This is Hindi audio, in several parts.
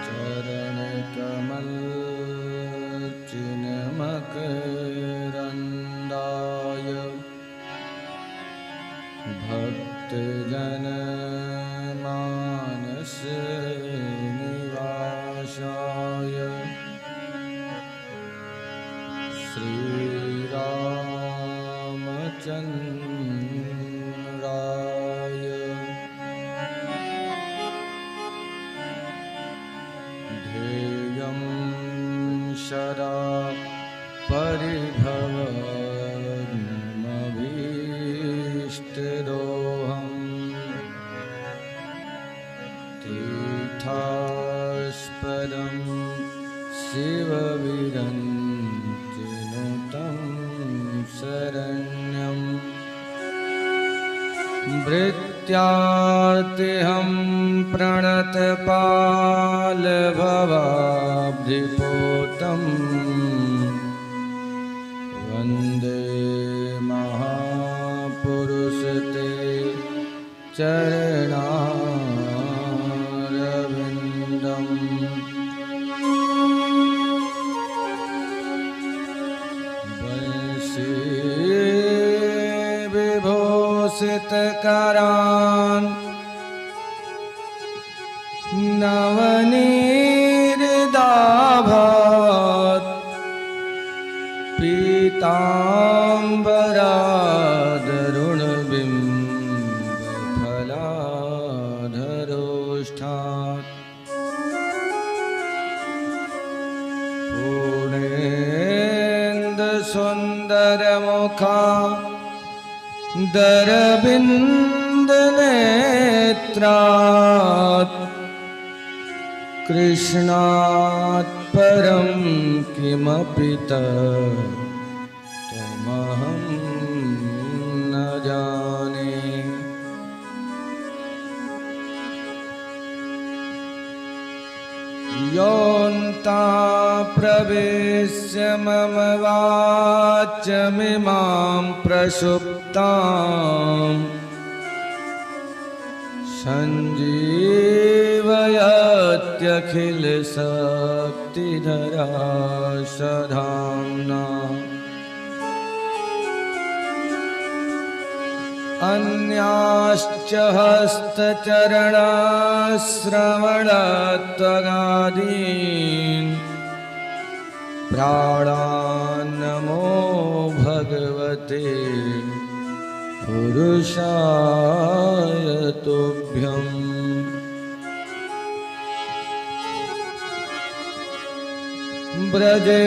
चरणकमलचिन्मकरन्दाय भक्तजनमानसनिवासाय श्रीरामचन्द्राय ध्येयं सदा परिभवग्नमभीष्टदोहम् तीर्थास्पदं शिवविरञ्चिनुतं शरण्यं भृत्यार्तिहं प्रणतपालभवाब्धिपोतं वन्दे महापुरुषते चरणारविन्दम् विभूषितकरान् नवनीर्दाभात् पीताम्बरादरुणबिम्बफलाधरोष्ठात् पूर्णेन्दुसुन्दरमुखा दरबिन्दनेत्रात् कृष्णात् परं किमपि तमहं न जाने। योऽन्तां प्रवेश्य मम वाचमिमां प्रसुप्तां सञ्जीवयत्यखिलशक्तिधरा सधाम्ना अन्याश्च हस्तचरणश्रवणत्वगादीन् प्राणान् नमो भगवते पुरुषाय तुभ्यम्। ब्रजे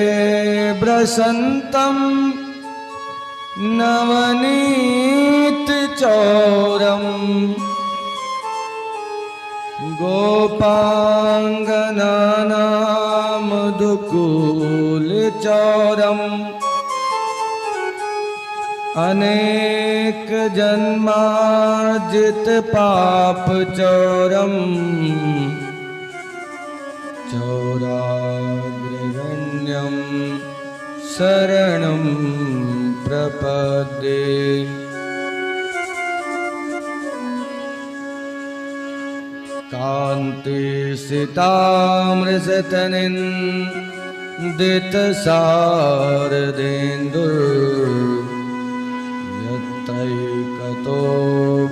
ब्रसन्तं नवनीतचौरं गोपाङ्गनानामधुकूलचौरम् अनेकजन्मार्जितपापचौरम् चौराग्रगण्यं शरणं प्रपद्ये। कान्तिसितामृषतनिन्दितशारदेन्दुर्यत्तैकतो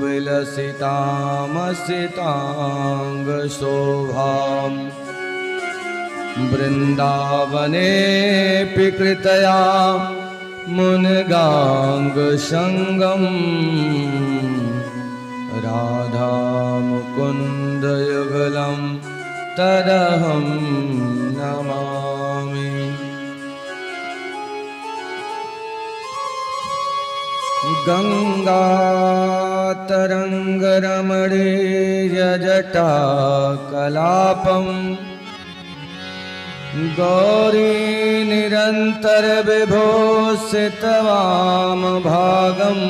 विलसितामसिताङ्गशोभाम् वृन्दावनेऽपि कृतया मुनिगाङ्गसङ्गम् राधामुकुन्दयुगलं तदहं नमामि। गङ्गातरङ्गरमणीयजटाकलापम् गौरी निरन्तरविभूषितवामभागम्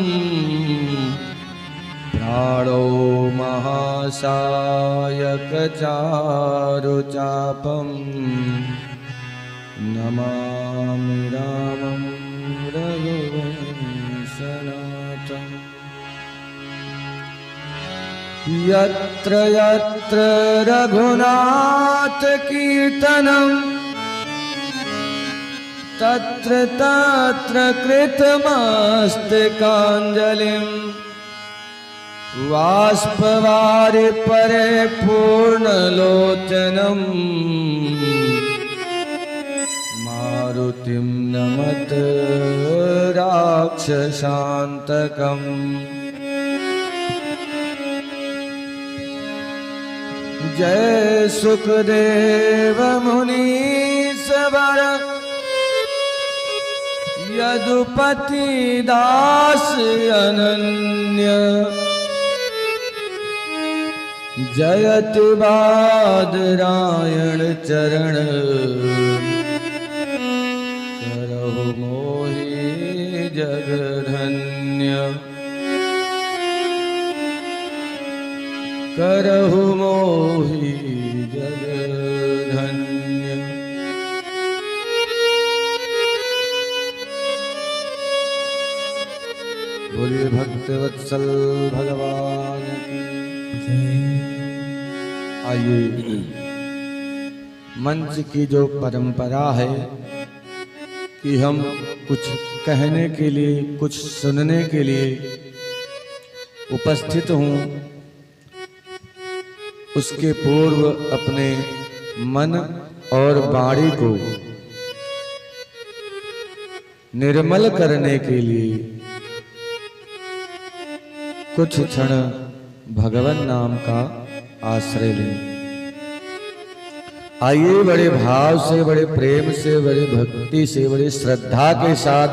प्राणो महासायकचारुचापम् नमामि रामं रघुवंशनाथम्। यत्र यत्र रघुनाथ कीर्तनं तत्र तत्र कृतमस्तकाञ्जलिम् बाष्पवारि परिपूर्णलोचनम् मारुतिं नमत राक्षसान्तकम्। जय सुखदेव मुनीश्वर यदुपति दास अनन्य जयति बादरायण चरण करहु मोहि जगधन्य करहु मोहि जगधन्य। बोलिए भक्तवत्सल भगवान की जय। आइए, मंच की जो परंपरा है कि हम कुछ कहने के लिए, कुछ सुनने के लिए उपस्थित हूँ, उसके पूर्व अपने मन और वाणी को निर्मल करने के लिए कुछ क्षण भगवान नाम का आश्रय लें। आइए, बड़े भाव से, बड़े प्रेम से, बड़ी भक्ति से, बड़ी श्रद्धा के साथ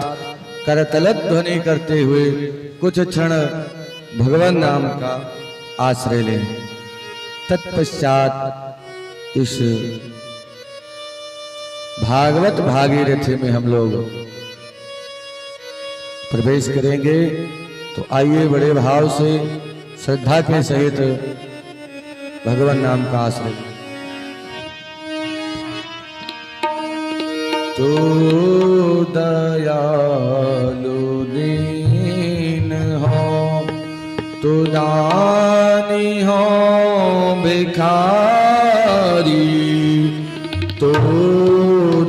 करतलक ध्वनि करते हुए कुछ क्षण भगवान नाम का आश्रय लें। तत्पश्चात इस भागवत भागीरथी में हम लोग प्रवेश करेंगे। तो आइए, बड़े भाव से श्रद्धा के सहित भगवान नाम का आश्रय। तो दयालु दीन हो, तो दानी हो भिखारी, तो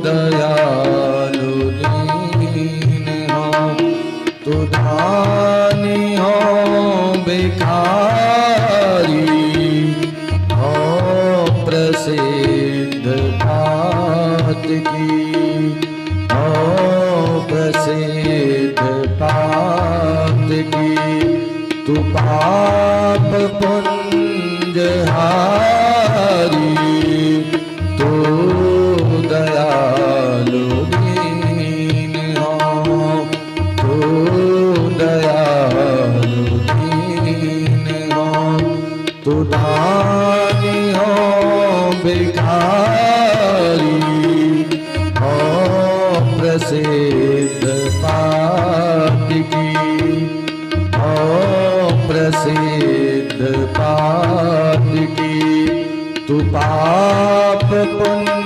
दयालु दीन हो, तो दानी हो भिखारी, हो प्रसिद्ध बात की, हो प्रसिद्ध बात की। तू पाप पुंजहारी, तू दयालु दीन हो, तू दयालु दीन हो, तू दानी हो भिखारी, हो प्रसिद्ध पाप की, प्रसिद्ध पाप की। तू पाप पुंजहारी,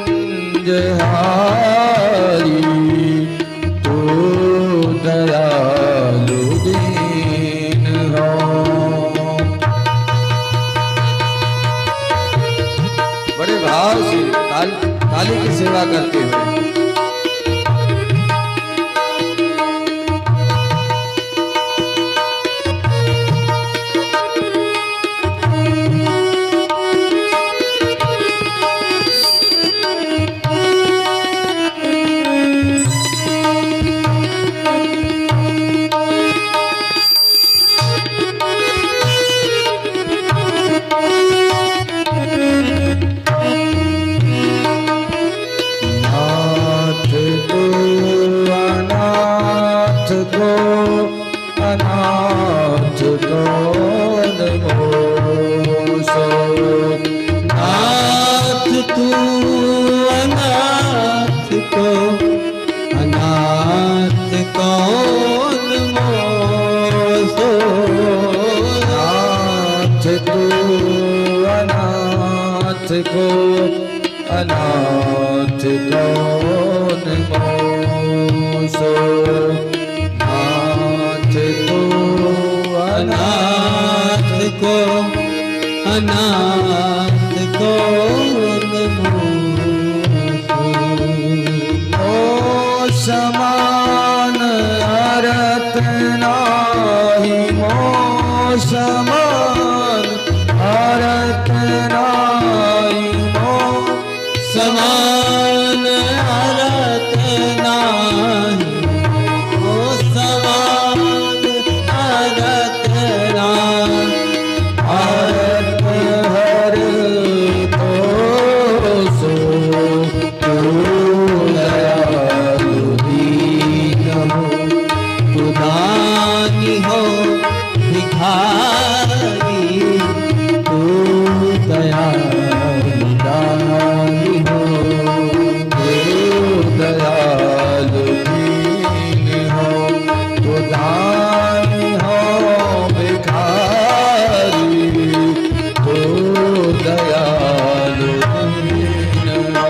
तू दयालु दीन हो। बड़े भाव से ताली की सेवा करते हुए अनाथ कौन मोसो, नाथ तू अनाथ को, अनाथ कौन मोसो, नाथ तू अनाथ को, अनाथ कौन मोसो, नाथ को, अनाथ को, अनाथ कौन ओ समान अरत नाही मो समान अरत नाही मो समान अरत नाही ओ समान अरत नाही अरत हर तो सो तू दयालु दीन हो तू दानी हो भिखारी तू दयालु दानी हो दयालु दीन हो तो दानी हो भिखारी तो दयालु दीन हो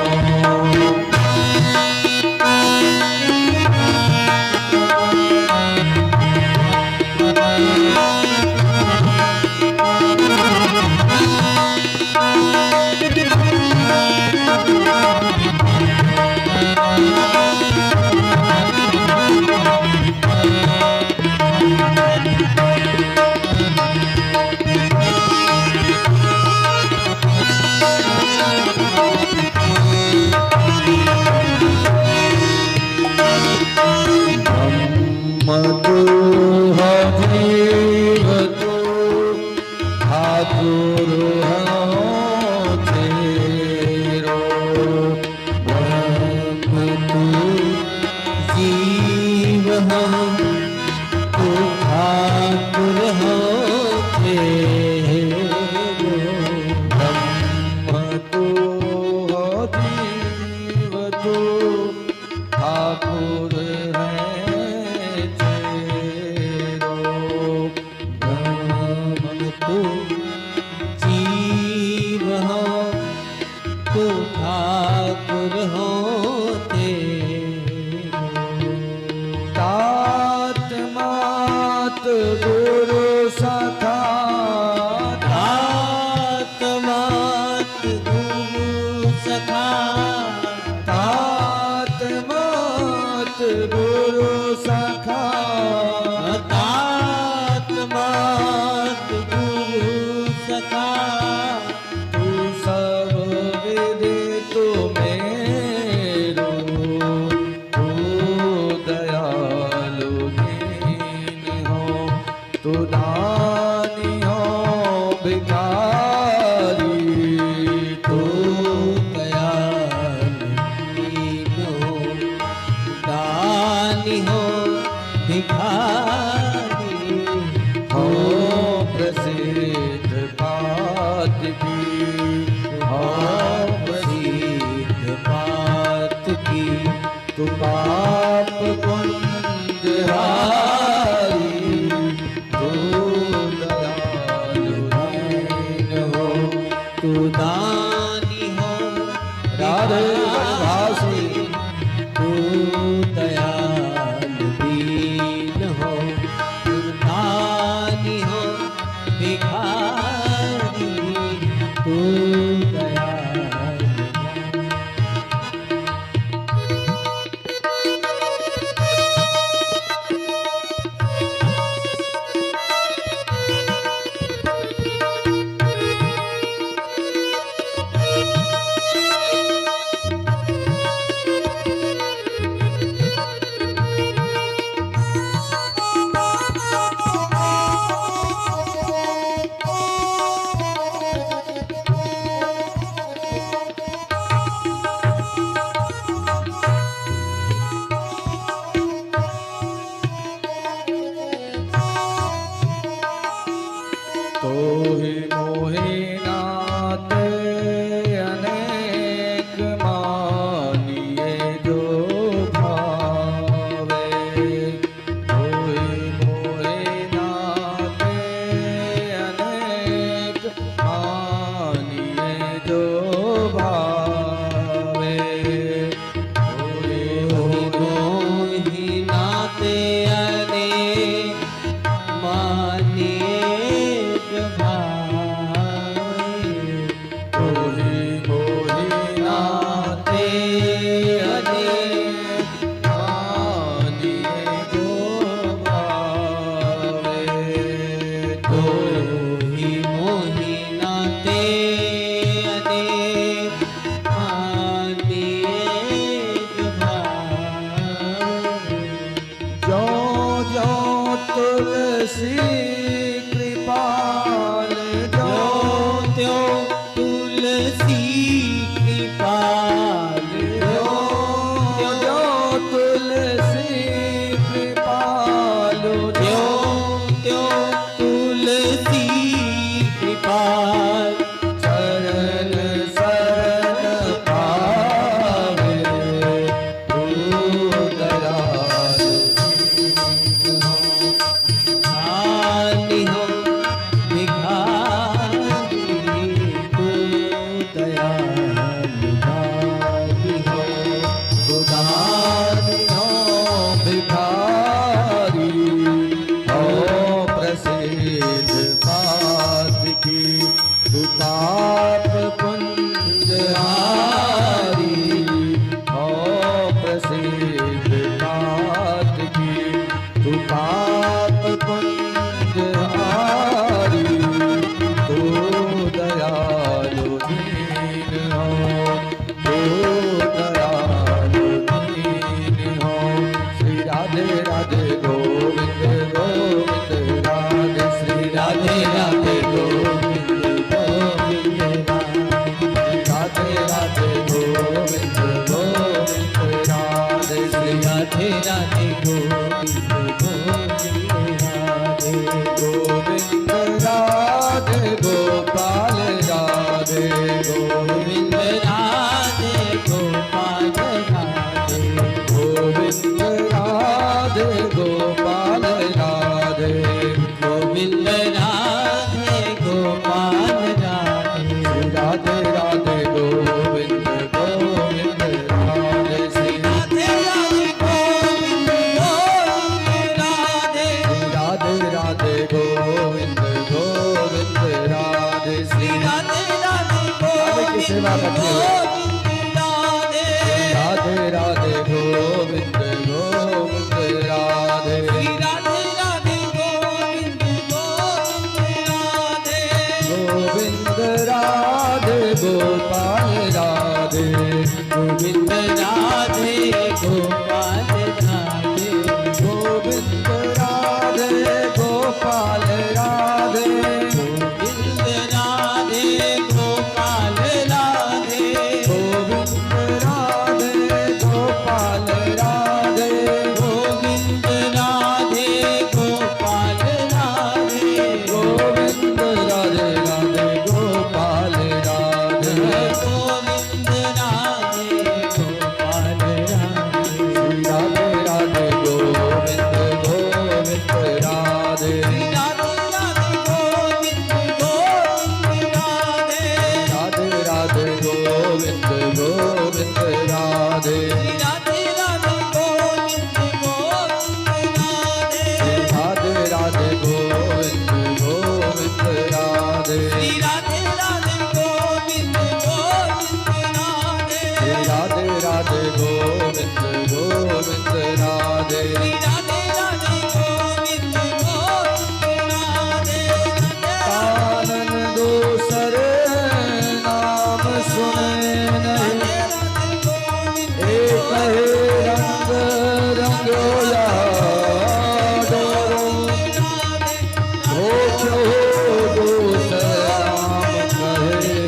मधु जीव तो ठाकुर तेरो ब्रह्म तू जीव हो तू ठाकुर हो तेरो ब्रह्म तो जीव तो ठाकुर है तेरो ब्रह्म तू जीव हो तू ठाकुर हो तेरो तात मात गुरु सखा तात मात गुरु सखा तात मात गुरु सखा तात मात गुरु सखा तू सब विधि तू मेरो तू दयालु दीन हो तू दानी हो भिखारी तू दयालु दीन हो दानी हो भिखारी हो प्रसिद्ध पात की हो प्रसिद्ध बात की तू पाप कुंज हारी तू दयालु दीन हो तू दानी हो राधे वनवासी तू दयालु दीन हो तू दानी हो भिखारी तू दयालु तो ही मोहे नाते अनेक मानिए जो भावे तो ही मोहे नाते अनेक मानिए जो भावे तो ही मोहि नाते अनेक मानिए भावे जो तुलसी कृपाल जो त्यों तुलसी कृपाल जो तुलसी कृपाल त्यों तुलसी कृपाल चरण शरण पावे तू दयालु हानि हो भिखारी तू दयालु दानी हो उदारी हो भिखारी हो प्रसिद्ध पात की तू पाप पुंज हारी हो प्रसिद्ध पात की तू पाप पुंज हारी तू दयालु दीन हो तू दयालु दीन हो श्री राधे राधे गोविंद गोविंद राधे श्री राधे राधे गोविंद गोविंद राधे राधे गोविंद गोविंद राधे श्री राधे राधे गोविंद गोविंद राधे गोविंद राधे गोपाल राधे गोविंद राधे गोपाल राधे गोविंद राधे गोपाल राधे गोविंद राधे गोपाल राधे राधे राधे गोविंद गोविंद राधे श्री राधे राधे गोविंद गोविंद राधे राधे राधे गोविंद गोविंद राधे श्री राधे राधे की सेवा करते हुए राधे राधे राधे गोविंद गोविंद राधे राधे राधे गोविंद गोविंद राधे गोविंद राधे गोपाल राधे गोविंद राधे गोपाल राधे गोविंद राधे गोपाल राधे गोविंद राधे गोपाल राधे गोविंद राधे गोपाल राधे गोविंद राधे गोपाल राधे गोविंद राधे राधे गोपाल राधे गोविंद राधे गोपाल राधे राधे राधे गोविंद गोविंद राधे राधे राधे गोविंद गोविंद राधे राधे राधे गोविंद गोविंद राधे राधे राधे गोविंद गोविंद राधे राधे राधे गोविंद गोविंद राधे राधे राधे गोविंद गोविंद राधे राधे राधे गोविंद गोविंद राधे राधे राधे गोविंद गोविंद राधे कानन दूसरे नाम सुने नहीं एक है रंग रंगोला डोरो हो क्यों दूसरा नाम कहे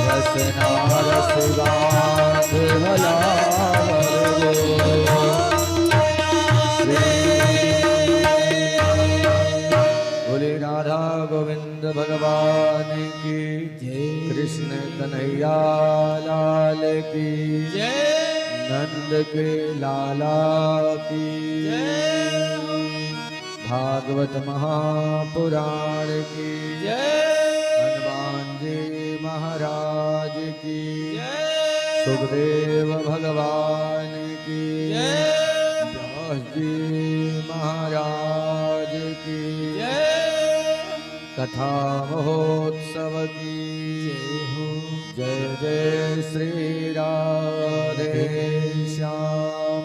रसना रसगांध हलावर बोले राधा गोविंद भगवान की कृष्ण कन्हैया लाल की नंद के लाला की भागवत महापुराण की हनुमान जी महाराज की सुखदेव भगवान की व्यास जी महाराज की कथा महोत्सव की जय जय श्री राधे श्याम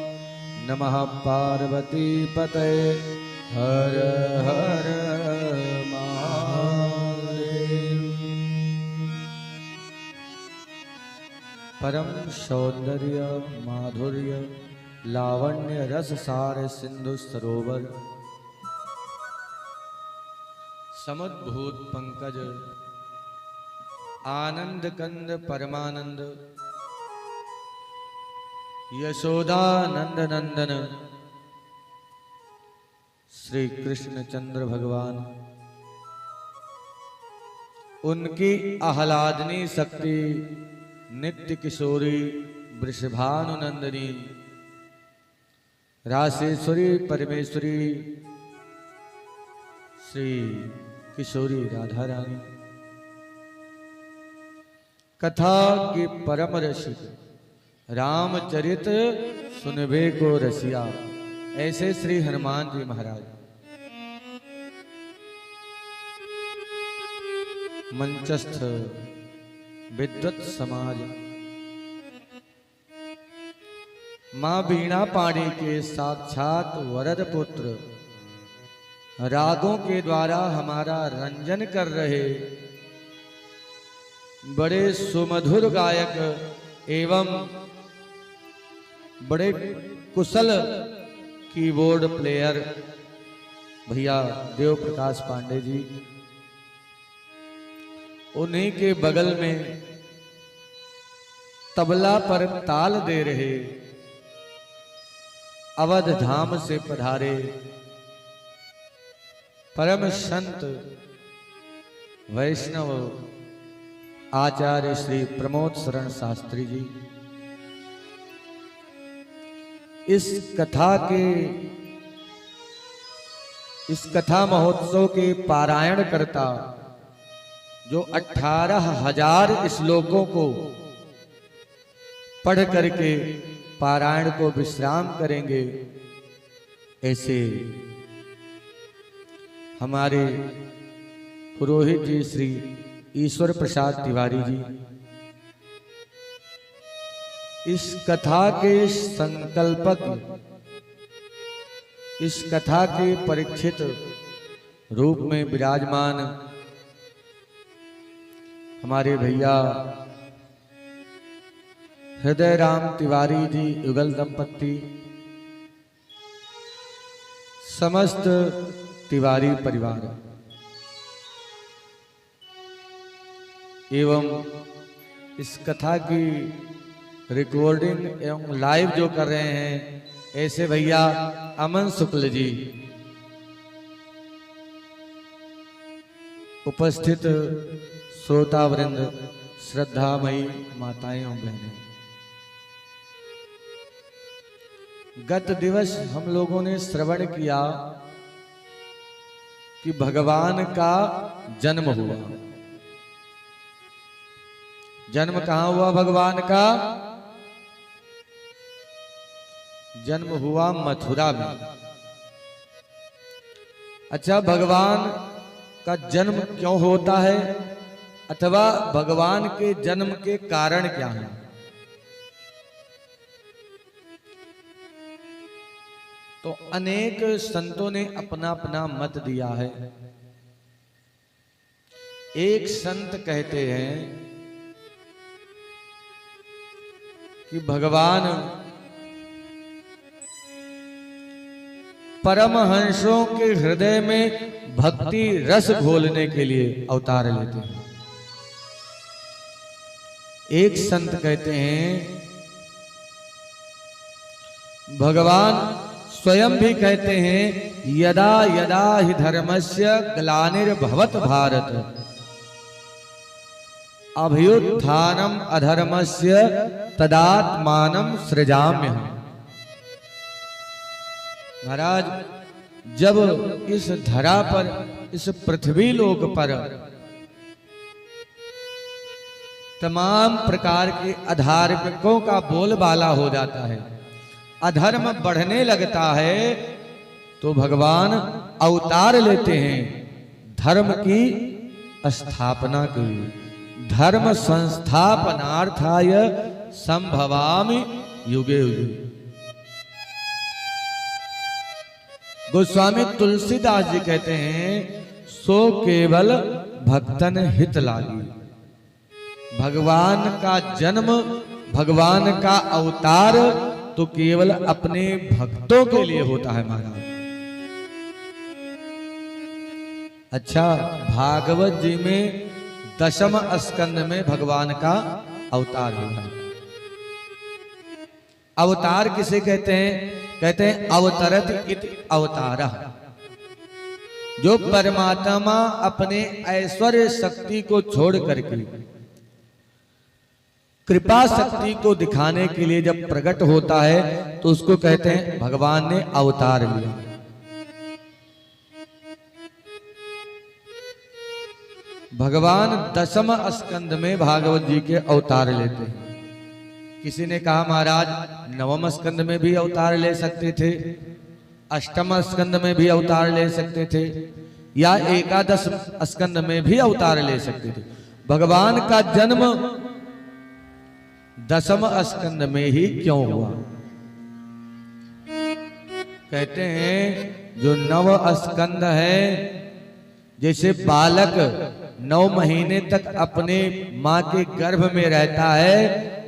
नमः पार्वती पते हर हर महादेव। परम सौंदर्य माधुर्य लावण्य रस सार सिंधु सरोवर, समुद्भूत पंकज आनंद कंद परमानंद, यशोदा नंद नंदन श्री कृष्ण चंद्र भगवान, उनकी आह्लादनी शक्ति नित्य किशोरी वृषभानुनंदिनी रासेश्वरी परमेश्वरी श्री किशोरी राधा रानी, कथा की परम रसिक रामचरित सुनबे को रसिया, ऐसे श्री हनुमान जी महाराज। मंचस्थ विद्वत समाज मां बीणा पाणी के साक्षात वरद पुत्र, रागों के द्वारा हमारा रंजन कर रहे बड़े सुमधुर गायक एवं बड़े कुशल कीबोर्ड प्लेयर भैया देव प्रकाश पांडे जी, उन्हीं के बगल में तबला पर ताल दे रहे अवध धाम से पधारे परम संत वैष्णव आचार्य श्री प्रमोद शरण शास्त्री जी, इस कथा महोत्सव के पारायण करता जो 18,000 श्लोकों को पढ़ करके पारायण को विश्राम करेंगे, ऐसे हमारे पुरोहित जी श्री ईश्वर प्रसाद तिवारी जी, इस कथा के संकल्पक, इस कथा के परीक्षित रूप में विराजमान हमारे भैया हृदय राम तिवारी जी युगल दंपत्ति, समस्त तिवारी परिवार एवं इस कथा की रिकॉर्डिंग एवं लाइव जो कर रहे हैं ऐसे भैया अमन शुक्ल जी, उपस्थित श्रोतावृंद, श्रद्धामयी माताएं एवं बहनें, गत दिवस हम लोगों ने श्रवण किया कि भगवान का जन्म हुआ। जन्म कहां हुआ भगवान का? जन्म हुआ मथुरा में। अच्छा, भगवान का जन्म क्यों होता है अथवा भगवान के जन्म के कारण क्या हैं? तो अनेक संतों ने अपना अपना मत दिया है। एक संत कहते हैं कि भगवान परमहंसों के हृदय में भक्ति रस घोलने के लिए अवतार लेते हैं। एक संत कहते हैं भगवान स्वयं भी कहते हैं यदा यदा हि धर्मस्य ग्लानिर्भवत भारत अभ्युत्थानम अधर्मस्य तदात्मानं सृजाम्यहम्। महाराज, जब इस धरा पर, इस पृथ्वी लोक पर तमाम प्रकार के अधार्मिकों का बोलबाला हो जाता है, अधर्म बढ़ने लगता है, तो भगवान अवतार लेते हैं धर्म की स्थापना के लिए। धर्म संस्थापनार्थाय संभवामि युगे युगे। गोस्वामी तुलसीदास जी कहते हैं सो केवल भक्तन हित लागी। भगवान का जन्म, भगवान का अवतार तो केवल अपने भक्तों के लिए होता है महाराज। अच्छा, भागवत जी में 10वें स्कंद में भगवान का अवतार हुआ। अवतार किसे कहते हैं? कहते हैं अवतरत इति अवतारः। जो परमात्मा अपने ऐश्वर्य शक्ति को छोड़ करके कृपा शक्ति को दिखाने के लिए जब प्रकट होता है तो उसको कहते हैं भगवान ने अवतार लिया। भगवान 10वें स्कंद में भागवत जी के अवतार लेते हैं। किसी ने कहा महाराज 9वें स्कंद में भी अवतार ले सकते थे, 8वें स्कंद में भी अवतार ले सकते थे, या 11 स्कंद में भी अवतार ले सकते थे। भगवान का जन्म 10वें स्कंद में ही क्यों हुआ? कहते हैं जो 9वां स्कंद है, जैसे बालक 9 महीने तक अपने मां के गर्भ में रहता है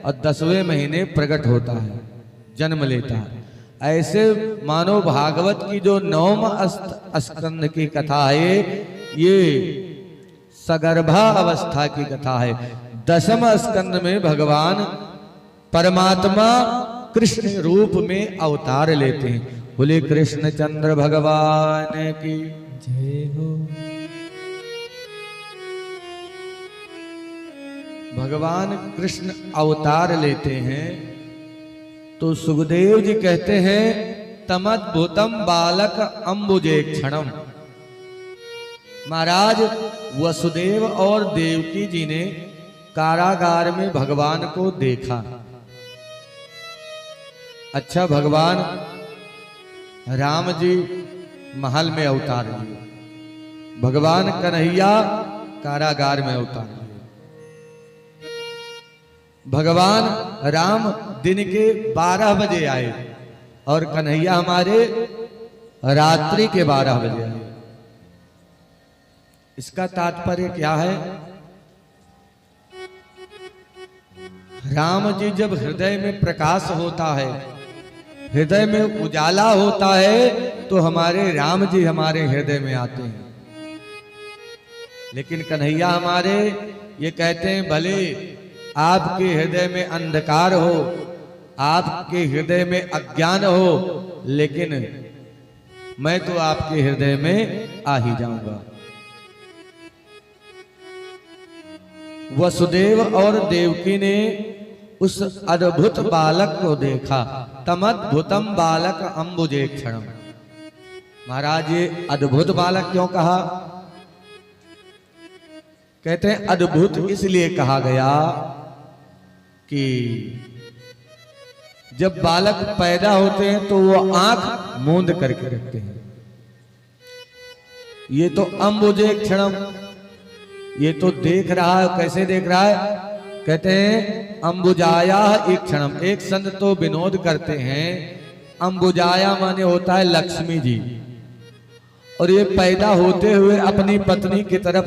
और 10वें महीने प्रकट होता है, जन्म लेता है, ऐसे मानो भागवत की जो 9वां स्कंद की कथा है ये सगर्भा अवस्था की कथा है। 10वें स्कंद में भगवान परमात्मा कृष्ण रूप में अवतार लेते हैं। बोले कृष्णचंद्र भगवान की जय हो। भगवान कृष्ण अवतार लेते हैं तो सुखदेव जी कहते हैं तमद्भुतम बालक अंबुजे क्षणम। महाराज वसुदेव और देवकी जी ने कारागार में भगवान को देखा। अच्छा, भगवान राम जी महल में अवतार लिए, भगवान कन्हैया कारागार में अवतार लिए। भगवान राम दिन के 12 बजे आए और कन्हैया हमारे रात्रि के 12 बजे आए। इसका तात्पर्य क्या है? राम जी जब हृदय में प्रकाश होता है, हृदय में उजाला होता है, तो हमारे राम जी हमारे हृदय में आते हैं। लेकिन कन्हैया हमारे ये कहते हैं भले आपके हृदय में अंधकार हो, आपके हृदय में अज्ञान हो, लेकिन मैं तो आपके हृदय में आ ही जाऊंगा। वसुदेव और देवकी ने उस अद्भुत बालक को देखा। तमद्भुतम बालक अंबुजे क्षणम। महाराज ये अद्भुत बालक क्यों कहा? कहते हैं अद्भुत इसलिए कहा गया कि जब बालक पैदा होते हैं तो वो आंख मूंद करके रखते हैं। ये तो अंबुजे क्षणम, ये तो देख रहा है। कैसे देख रहा है? कहते हैं अंबुजाया एक क्षणम। एक संत तो विनोद करते हैं अंबुजाया माने होता है लक्ष्मी जी, और ये पैदा होते हुए अपनी पत्नी की तरफ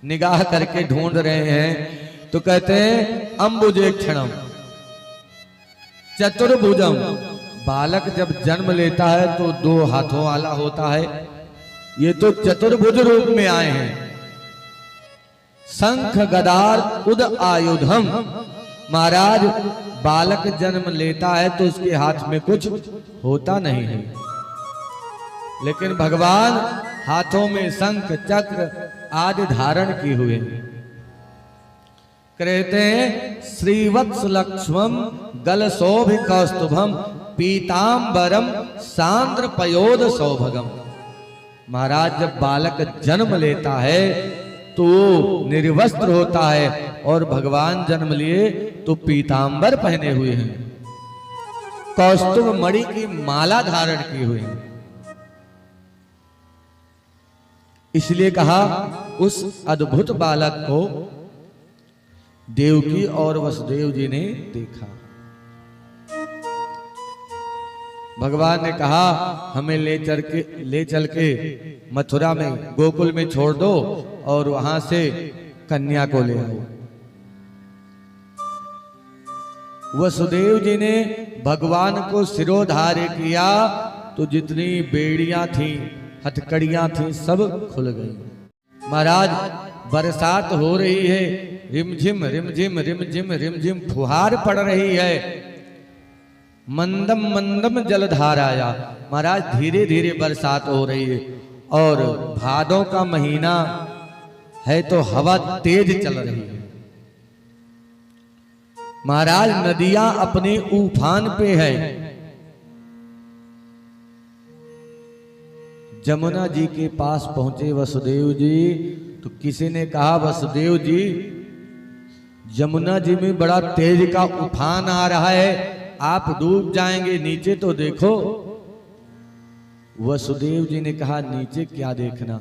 निगाह करके ढूंढ रहे हैं, तो कहते हैं अंबुजे क्षणम चतुर्भुजम। बालक जब जन्म लेता है तो 2 हाथों वाला होता है, ये तो चतुर्भुज रूप में आए हैं। शंख गदार उद आयुधम। महाराज बालक जन्म लेता है तो उसके हाथ में कुछ होता नहीं है, लेकिन भगवान हाथों में शंख चक्र आदि धारण किए हुए कहते हैं श्रीवत्स लक्ष्मम गलशोभ कौस्तुभम पीतांबरम सांद्र पयोद सौभगम। महाराज जब बालक जन्म लेता है तो निर्वस्त्र होता है, और भगवान जन्म लिए तो पीतांबर पहने हुए हैं, कौस्तुभ मणि की माला धारण की हुई है। इसलिए कहा उस अद्भुत बालक को देवकी और वसुदेव जी ने देखा। भगवान ने कहा हमें ले चल के मथुरा में गोकुल में छोड़ दो और वहां से कन्या को ले आओ। वसुदेव जी ने भगवान को सिरोधार्य किया तो जितनी बेड़ियां थीं, हथकड़ियां थीं, सब खुल गई। महाराज बरसात हो रही है, रिमझिम रिमझिम रिमझिम रिमझिम फुहार पड़ रही है, मंदम मंदम जलधाराया। महाराज धीरे धीरे बरसात हो रही है और भादों का महीना है तो हवा तेज चल रही है। महाराज नदियां अपने उफान पे है। जमुना जी के पास पहुंचे वसुदेव जी तो किसी ने कहा, वसुदेव जी जमुना जी में बड़ा तेज का उफान आ रहा है, आप डूब जाएंगे, नीचे तो देखो। वसुदेव जी ने कहा, नीचे क्या देखना,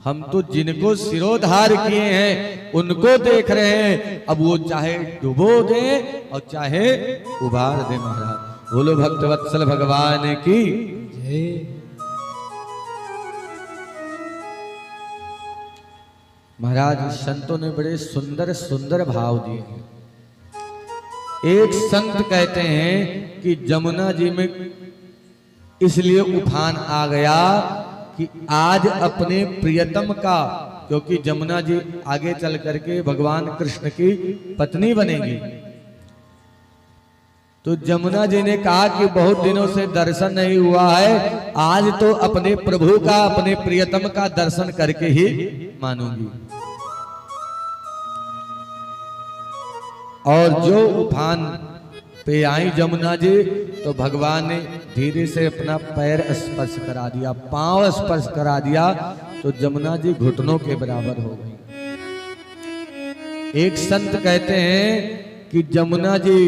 हम तो जिनको सिरोधार किए हैं उनको देख रहे हैं। अब वो चाहे डुबो दे और चाहे उबार दे। महाराज बोलो भक्तवत्सल भगवान की जय। महाराज संतों ने बड़े सुंदर सुंदर भाव दिए। एक संत कहते हैं कि जमुना जी में इसलिए उफान आ गया कि आज अपने प्रियतम का, क्योंकि जमुना जी आगे चल करके भगवान कृष्ण की पत्नी बनेगी, तो जमुना जी ने कहा कि बहुत दिनों से दर्शन नहीं हुआ है, आज तो अपने प्रभु का, अपने प्रियतम का दर्शन करके ही मानूंगी। और जो उफान पे आई जमुना जी तो भगवान ने धीरे से अपना पैर स्पर्श करा दिया, पांव स्पर्श करा दिया तो जमुना जी घुटनों के बराबर हो गई। एक संत कहते हैं कि जमुना जी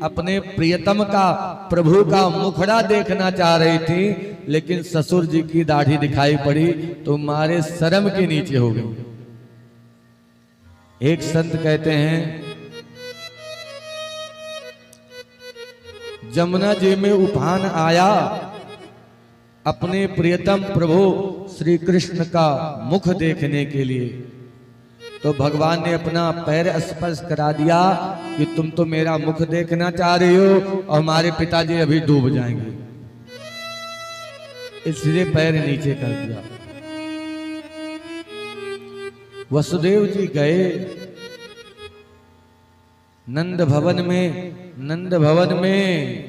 अपने प्रियतम का, प्रभु का मुखड़ा देखना चाह रही थी, लेकिन ससुर जी की दाढ़ी दिखाई पड़ी तो मारे शर्म के नीचे हो गई। एक संत कहते हैं जमुना जी में उफान आया अपने प्रियतम प्रभु श्री कृष्ण का मुख देखने के लिए, तो भगवान ने अपना पैर स्पर्श करा दिया कि तुम तो मेरा मुख देखना चाह रही हो और हमारे पिताजी अभी डूब जाएंगे, इसलिए पैर नीचे कर दिया। वसुदेव जी गए नंद भवन में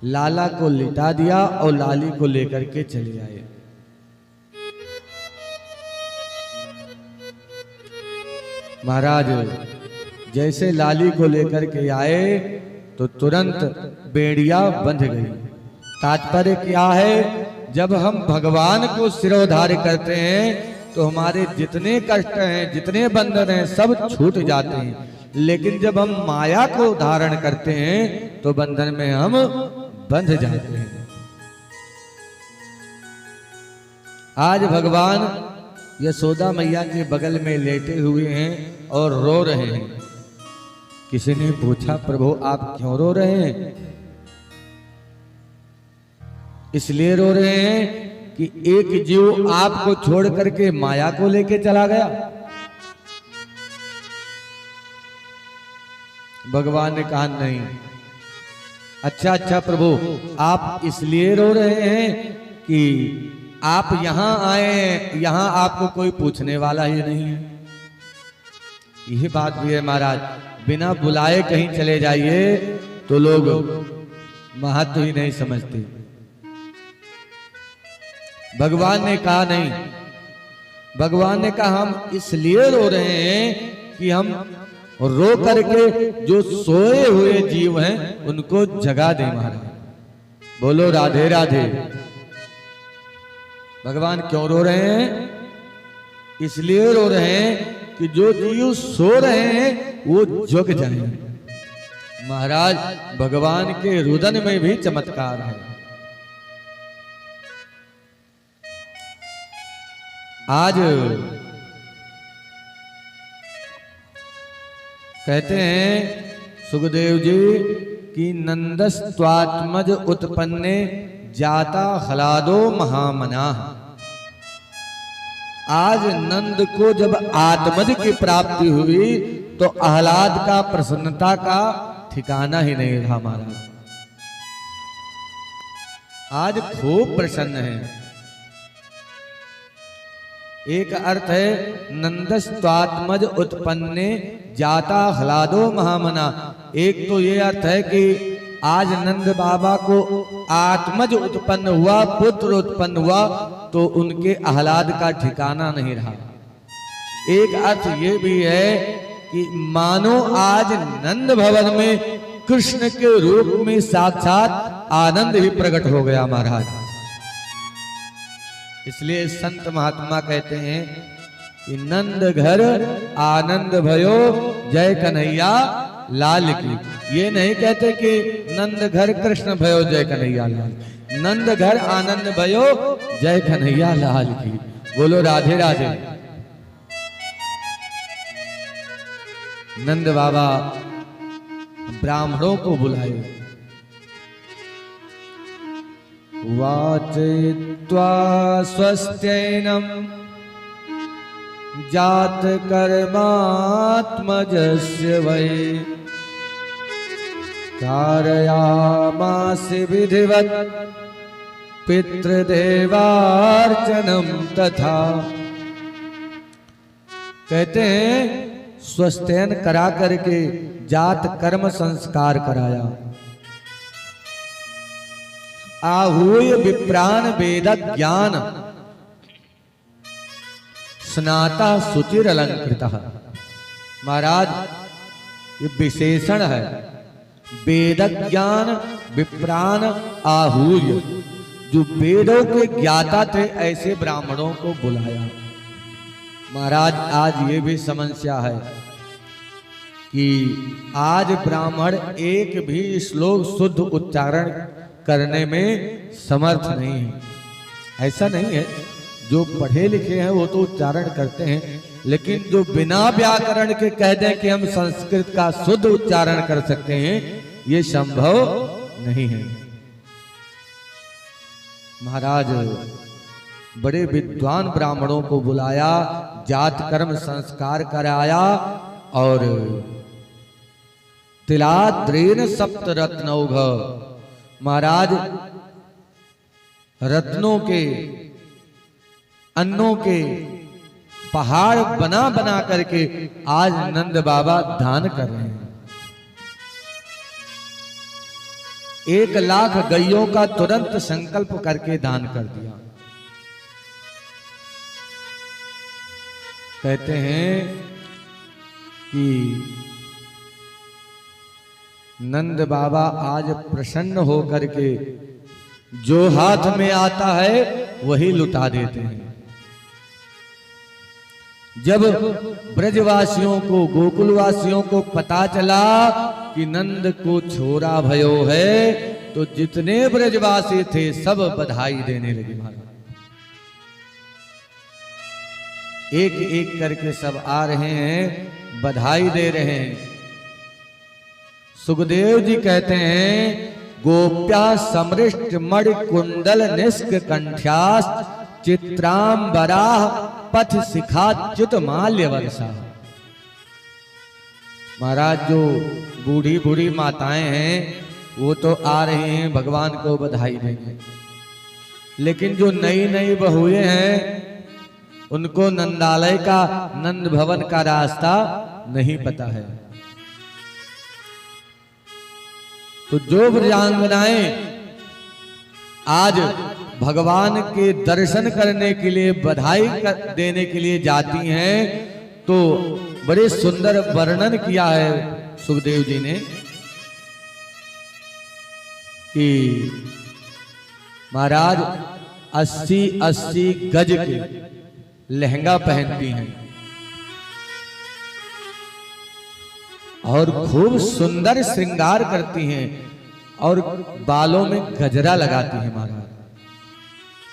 लाला को लिटा दिया और लाली को लेकर के चले आए। महाराज जैसे लाली को लेकर के आए तो तुरंत बेड़िया बंध गई। तात्पर्य क्या है, जब हम भगवान को सिरोधार्य करते हैं तो हमारे जितने कष्ट हैं, जितने बंधन हैं, सब छूट जाते हैं। लेकिन जब हम माया को धारण करते हैं तो बंधन में हम बंध जाते हैं। आज भगवान यशोदा मैया के बगल में लेटे हुए हैं और रो रहे हैं। किसी ने पूछा, प्रभु आप क्यों रो रहे हैं? इसलिए रो रहे हैं कि एक जीव आपको छोड़ करके माया को लेके चला गया। भगवान ने कहा नहीं। अच्छा प्रभु, आप इसलिए रो रहे हैं कि आप यहां आए हैं, यहां आपको कोई पूछने वाला ही नहीं है। यही बात भी है महाराज, बिना बुलाए कहीं चले जाइए तो लोग महत्व ही नहीं समझते। भगवान ने कहा नहीं, भगवान ने कहा हम इसलिए रो रहे हैं कि हम रो करके जो सोए हुए जीव हैं उनको जगा दे। महाराज बोलो राधे राधे। भगवान क्यों रो रहे हैं? इसलिए रो रहे हैं कि जो जीव सो रहे हैं वो जग जाए। महाराज भगवान के रुदन में भी चमत्कार है। आज कहते हैं सुखदेव जी कि नंदस्त्वात्मज उत्पन्ने जाता ह्लादो महामना। आज नंद को जब आत्मज की प्राप्ति हुई तो आह्लाद का, प्रसन्नता का ठिकाना ही नहीं रहा महाराज। आज खूब प्रसन्न है। एक अर्थ है नंदस्त्वात्मज उत्पन्ने जाता ह्लादो महामना। एक तो ये अर्थ है कि आज नंद बाबा को आत्मज उत्पन्न हुआ, पुत्र उत्पन्न हुआ, तो उनके आह्लाद का ठिकाना नहीं रहा। एक अर्थ ये भी है कि मानो आज नंद भवन में कृष्ण के रूप में साक्षात आनंद ही प्रकट हो गया महाराज। इसलिए संत महात्मा कहते हैं कि नंद घर आनंद भयो जय कन्हैया लाल की। ये नहीं कहते कि नंद घर कृष्ण भयो जय कन्हैया लाल। नंद घर आनंद भयो जय कन्हैया लाल की। बोलो राधे राधे। नंद बाबा ब्राह्मणों को बुलाए। वाचयित्वा स्वस्त्यैनं जात कर्मात्मजस्य वै कारयामास विधिवत् पितृदेवार्चनम तथा। कहते हैं स्वस्थयन करा करके जात कर्म संस्कार कराया। आहूय विप्राण वेद ज्ञान स्नाता सुचिर अलंकृत। महाराज ये विशेषण है। वेद ज्ञान विप्राण आहूय, जो वेदों के ज्ञाता थे ऐसे ब्राह्मणों को बुलाया। महाराज आज ये भी समस्या है कि आज ब्राह्मण एक भी श्लोक शुद्ध उच्चारण करने में समर्थ नहीं है। ऐसा नहीं है, जो पढ़े लिखे हैं वो तो उच्चारण करते हैं, लेकिन जो बिना व्याकरण के कह दें कि हम संस्कृत का शुद्ध उच्चारण कर सकते हैं, ये संभव नहीं है। महाराज बड़े विद्वान ब्राह्मणों को बुलाया, जात कर्म संस्कार कराया और तिलाद्रेन सप्त रत्नौघ। महाराज रत्नों के अन्नों के पहाड़ बना बना करके आज नंद बाबा दान कर रहे हैं। 1,00,000 गैयों का तुरंत संकल्प करके दान कर दिया। कहते हैं कि नंद बाबा आज प्रसन्न होकर के जो हाथ में आता है वही लुटा देते हैं। जब ब्रजवासियों को, गोकुलवासियों को पता चला कि नंद को छोरा भयो है, तो जितने ब्रजवासी थे सब बधाई देने लगे। महाराज एक एक करके सब आ रहे हैं, बधाई दे रहे हैं। सुखदेव जी कहते हैं गोप्या समृष्ट मणि कुंडल निष्क कंठ्यास चित्रांबरा पथ शिखाच्युत माल्य वर्षा। महाराज जो बूढ़ी बूढ़ी माताएं हैं वो तो आ रही हैं भगवान को बधाई देंगे, लेकिन जो नई नई बहुएं हैं उनको नंदालय का, नंद भवन का रास्ता नहीं पता है। तो जो ब्रजांगनाएं आज भगवान के दर्शन करने के लिए, बधाई देने के लिए जाती हैं, तो बड़े सुंदर वर्णन किया है सुखदेव जी ने कि महाराज 80-80 गज के लहंगा पहनती हैं और खूब सुंदर श्रृंगार करती हैं और बालों में गजरा लगाती हैं महाराज।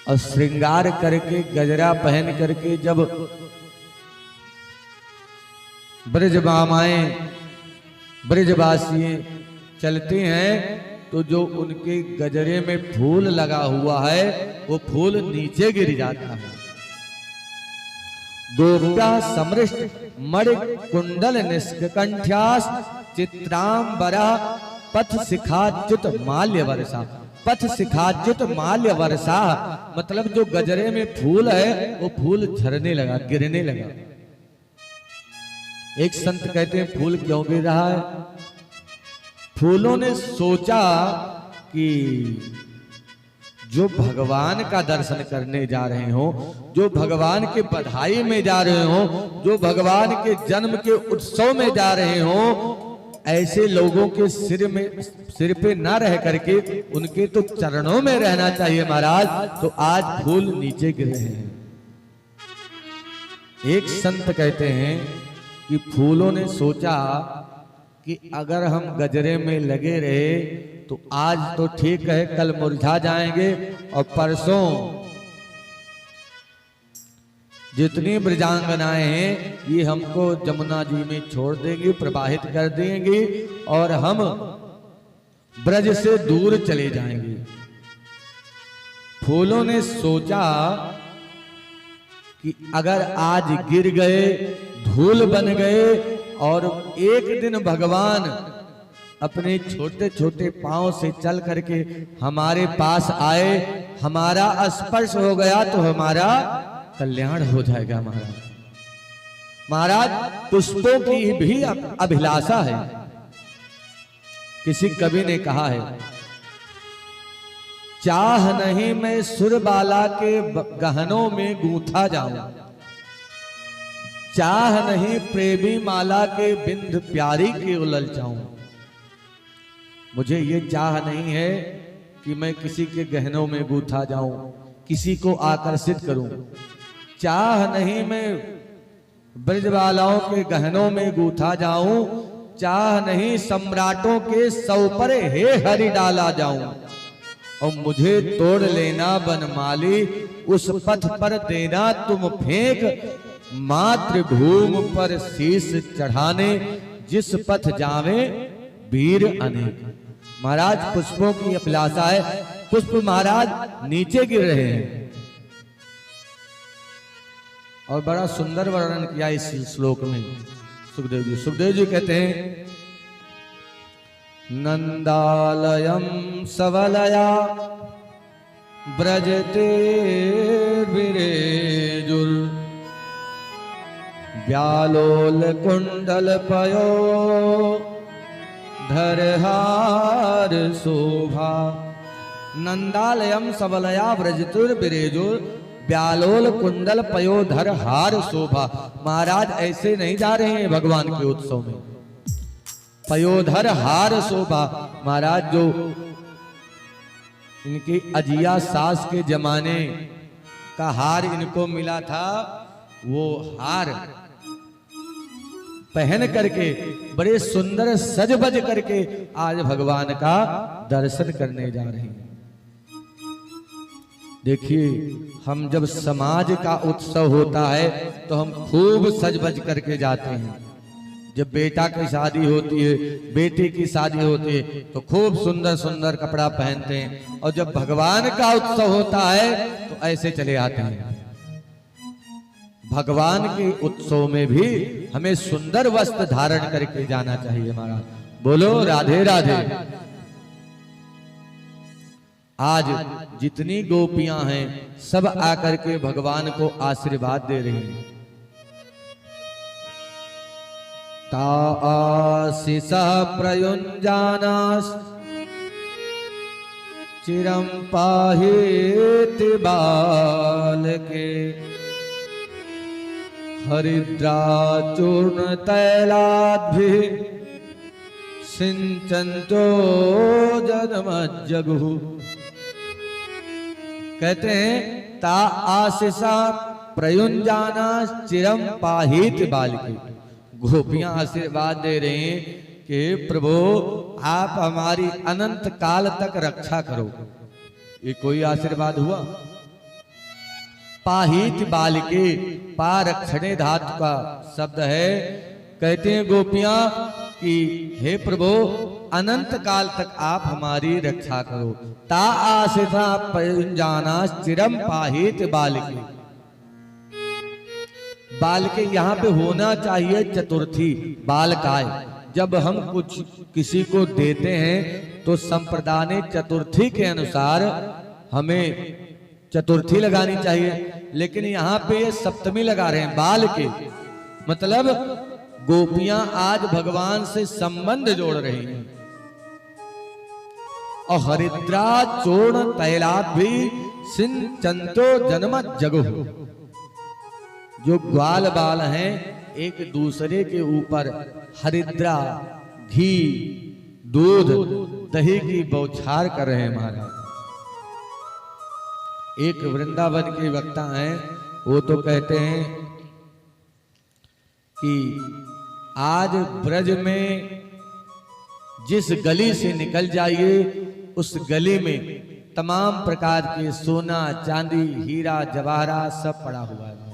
और श्रृंगार करके गजरा पहन करके जब ब्रज मामाएं, ब्रजवासी चलते हैं तो जो उनके गजरे में फूल लगा हुआ है वो फूल नीचे गिर जाता है। गोप्या समृष्ट मणि कुंडल निष्कंठ्यास चित्रांबरा पथ शिखाच्युत माल्य वर्षा। पथ शिखाच्युत माल्य वर्षा मतलब जो गजरे में फूल है वो फूल झरने लगा, गिरने लगा। एक संत कहते हैं फूल क्यों गिर रहा है? फूलों ने सोचा कि जो भगवान का दर्शन करने जा रहे हो, जो भगवान के बधाई में जा रहे हो, जो भगवान के जन्म के उत्सव में जा रहे हो, ऐसे लोगों के सिर पे ना रह करके उनके तो चरणों में रहना चाहिए महाराज। तो आज फूल नीचे गिर रहे हैं। एक संत कहते हैं कि फूलों ने सोचा कि अगर हम गजरे में लगे रहे तो आज तो ठीक है, कल मुरझा जाएंगे और परसों जितनी ब्रजांगनाएं हैं ये हमको जमुना जी में छोड़ देंगी, प्रवाहित कर देंगी और हम ब्रज से दूर चले जाएंगे। फूलों ने सोचा कि अगर आज गिर गए, धूल बन गए और एक दिन भगवान अपने छोटे छोटे पांव से चल करके हमारे पास आए, हमारा स्पर्श हो गया तो हमारा कल्याण हो जाएगा। महाराज पुष्पों की भी अभिलाषा है। किसी कवि ने कहा है, चाह नहीं मैं सुरबाला के गहनों में गूंथा जाऊं, चाह नहीं प्रेमी माला के बिंद प्यारी के उलझ जाऊं। मुझे ये चाह नहीं है कि मैं किसी के गहनों में गूंथा जाऊं, किसी को आकर्षित करूं। चाह नहीं मैं ब्रजवालाओं के गहनों में गूंथा जाऊं, चाह नहीं सम्राटों के सौ पर हे हरि डाला जाऊं। और मुझे तोड़ लेना बनमाली, उस पथ पर देना तुम फेंक, मातृभूमि पर शीश चढ़ाने, जिस पथ जावे वीर अनेक। महाराज पुष्पों की अभिलाषा है, पुष्प महाराज नीचे गिर रहे हैं। और बड़ा सुंदर वर्णन किया इस श्लोक में सुखदेव जी। सुखदेव जी कहते हैं, नंदालयम सवलया ब्रजते विरेजुर, व्यालोल कुंडल पयो धरहार शोभा। नंदालयम सबलया ब्रजतुर विरेजुर, व्यालोल कुंडल पयोधर हार शोभा। महाराज ऐसे नहीं जा रहे हैं भगवान के उत्सव में, पयोधर हार शोभा। महाराज जो इनकी अजिया सास के जमाने का हार इनको मिला था, वो हार पहन करके बड़े सुंदर सज बज करके आज भगवान का दर्शन करने जा रहे हैं। देखिए, हम जब समाज का उत्सव होता है तो हम खूब सज बज करके जाते हैं। जब बेटा की शादी होती है, बेटी की शादी होती है तो खूब सुंदर सुंदर कपड़ा पहनते हैं। और जब भगवान का उत्सव होता है तो ऐसे चले आते हैं। भगवान के उत्सव में भी हमें सुंदर वस्त्र धारण करके जाना चाहिए। महाराज बोलो राधे राधे। आज जितनी गोपियां हैं सब आकर के भगवान को आशीर्वाद दे रही हैं। ता आशीषा प्रयुञ्जानास् चिरं पाहीति बालके, हरिद्राचूर्ण तैलाद्भिः सिंचन्तो जन्मज्जगुः। कहते हैं ता आशीषा प्रयुञ्जाना चिरम पाहीत बालके। गोपियां आशीर्वाद दे रहे हैं कि प्रभु आप हमारी अनंत काल तक रक्षा करो। ये कोई आशीर्वाद हुआ? पाहीत बालके, पा रक्षणे धातु का शब्द है। कहते हैं गोपियां कि हे प्रभु अनंत काल तक आप हमारी रक्षा करो। ता आशीषा प्रयुञ्जाना चिरम पाहीत बालके। बालके यहाँ पे होना चाहिए चतुर्थी, बालकाय। जब हम कुछ किसी को देते हैं तो संप्रदाय चतुर्थी के अनुसार हमें चतुर्थी लगानी चाहिए, लेकिन यहाँ पे ये सप्तमी लगा रहे हैं बाल के, मतलब गोपियां आज भगवान से संबंध जोड़ रही हैं। और हरिद्रा चूर्ण तैलाभ भी सिंचंतो जन्म जगु, जो ग्वाल बाल हैं एक दूसरे के ऊपर हरिद्रा, घी, दूध, दही की बौछार कर रहे हैं महाराज। एक वृंदावन के वक्ता हैं, वो तो कहते हैं कि आज ब्रज में जिस गली से निकल जाइए उस गली में तमाम प्रकार के सोना, चांदी, हीरा, जवाहरात सब पड़ा हुआ है महाराज।